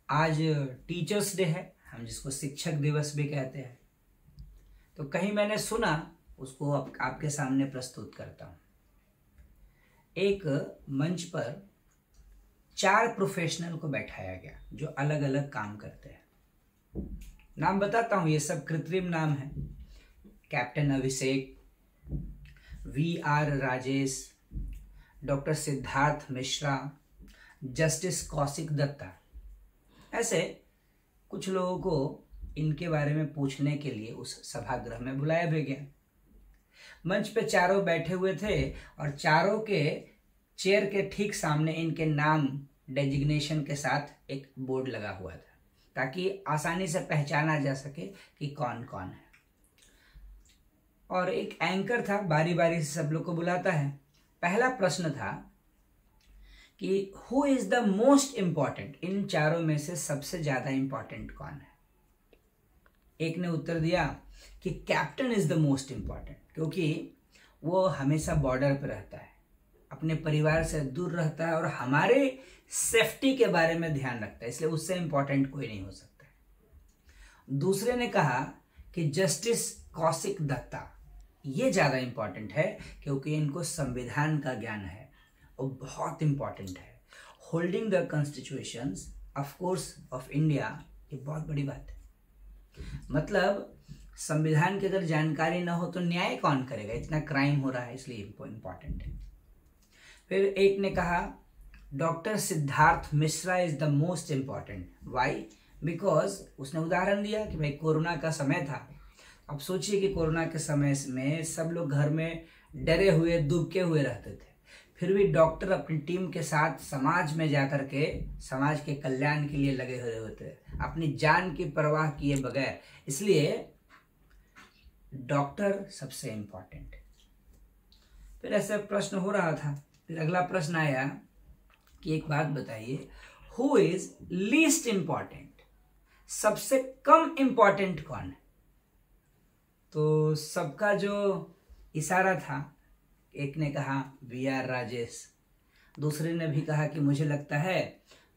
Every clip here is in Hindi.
आज टीचर्स डे है, हम जिसको शिक्षक दिवस भी कहते हैं। तो कहीं मैंने सुना, उसको आपके सामने प्रस्तुत करता हूँ। एक मंच पर 4 प्रोफेशनल को बैठाया गया जो अलग अलग काम करते हैं। नाम बताता हूँ, ये सब कृत्रिम नाम है। Captain Abhishek, VR Rajesh, doctor Siddharth Mishra, justice Kaushik Dutta. ऐसे कुछ लोगों को इनके बारे में पूछने के लिए उस सभागृह में बुलाया भी गया। मंच पे चारों बैठे हुए थे और चारों के चेयर के ठीक सामने इनके नाम डेजिग्नेशन के साथ एक बोर्ड लगा हुआ था, ताकि आसानी से पहचाना जा सके कि कौन कौन है। और एक एंकर था, बारी बारी से सब लोग को बुलाता है। पहला प्रश्न था कि who is the most important, इन चारों में से सबसे ज्यादा इंपॉर्टेंट कौन है। एक ने उत्तर दिया कि captain is the most important, क्योंकि वो हमेशा बॉर्डर पर रहता है, अपने परिवार से दूर रहता है और हमारे सेफ्टी के बारे में ध्यान रखता है, इसलिए उससे इंपॉर्टेंट कोई नहीं हो सकता है। दूसरे ने कहा कि जस्टिस कौशिक दत्ता, ये ज्यादा इंपॉर्टेंट है क्योंकि इनको संविधान का ज्ञान है और बहुत इंपॉर्टेंट है। Holding the constitutions of course of India, ये बहुत बड़ी बात है। मतलब संविधान की अगर जानकारी ना हो तो न्याय कौन करेगा, इतना क्राइम हो रहा है, इसलिए इंपॉर्टेंट है। फिर एक ने कहा doctor Siddharth Mishra is the most important. Why? Because उसने उदाहरण दिया कि भाई कोरोना का समय था। अब सोचिए कि कोरोना के समय में सब लोग घर में डरे हुए दुबके हुए रहते थे, फिर भी डॉक्टर अपनी टीम के साथ समाज में जाकर के समाज के कल्याण के लिए लगे हुए होते, अपनी जान की परवाह किए बगैर, इसलिए डॉक्टर सबसे इंपॉर्टेंट। फिर ऐसा प्रश्न हो रहा था। फिर अगला प्रश्न आया कि एक बात बताइए, हु इज लीस्ट इंपॉर्टेंट, सबसे कम इंपॉर्टेंट कौन है। तो सबका जो इशारा था, एक ने कहा VR राजेश, दूसरे ने भी कहा कि मुझे लगता है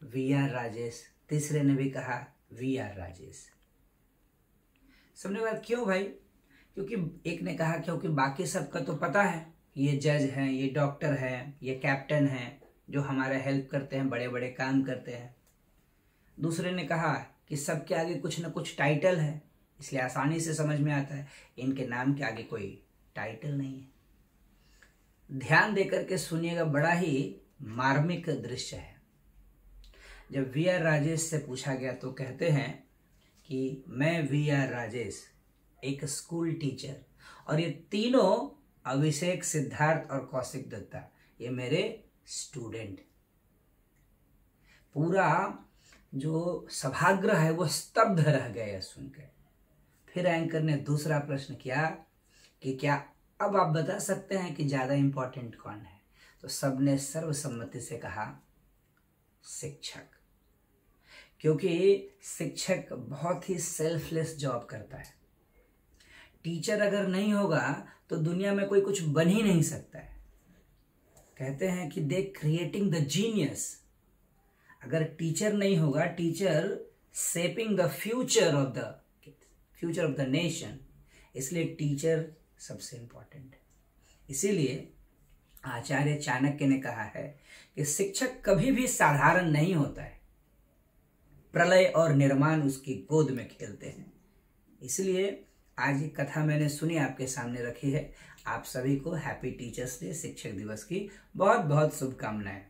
VR राजेश, तीसरे ने भी कहा VR राजेश। सबने कहा क्यों भाई? क्योंकि एक ने कहा क्योंकि बाकी सबका तो पता है, ये जज हैं, ये डॉक्टर हैं, ये कैप्टन हैं जो हमारा हेल्प करते हैं, बड़े बड़े काम करते हैं। दूसरे ने कहा कि सबके आगे कुछ ना कुछ टाइटल है, इसलिए आसानी से समझ में आता है, इनके नाम के आगे कोई टाइटल नहीं है। ध्यान देकर के सुनिएगा, बड़ा ही मार्मिक दृश्य है। जब VR राजेश से पूछा गया तो कहते हैं कि मैं VR राजेश, एक स्कूल टीचर, और ये तीनों अभिषेक, सिद्धार्थ और कौशिक दत्ता, ये मेरे स्टूडेंट। पूरा जो सभागृह है वो स्तब्ध रह गया सुनकर। फिर एंकर ने दूसरा प्रश्न किया कि क्या अब आप बता सकते हैं कि ज्यादा इंपॉर्टेंट कौन है। तो सबने सर्वसम्मति से कहा शिक्षक, क्योंकि शिक्षक बहुत ही सेल्फलेस जॉब करता है। टीचर अगर नहीं होगा तो दुनिया में कोई कुछ बन ही नहीं सकता है। कहते हैं कि दे क्रिएटिंग द जीनियस। अगर टीचर नहीं होगा, teacher shaping the future of the nation, इसलिए टीचर सबसे इंपॉर्टेंट है। इसीलिए आचार्य चाणक्य ने कहा है कि शिक्षक कभी भी साधारण नहीं होता है, प्रलय और निर्माण उसकी गोद में खेलते हैं। इसलिए आज एक कथा मैंने सुनी, आपके सामने रखी है। आप सभी को हैप्पी टीचर्स डे, शिक्षक दिवस की बहुत बहुत शुभकामनाएं।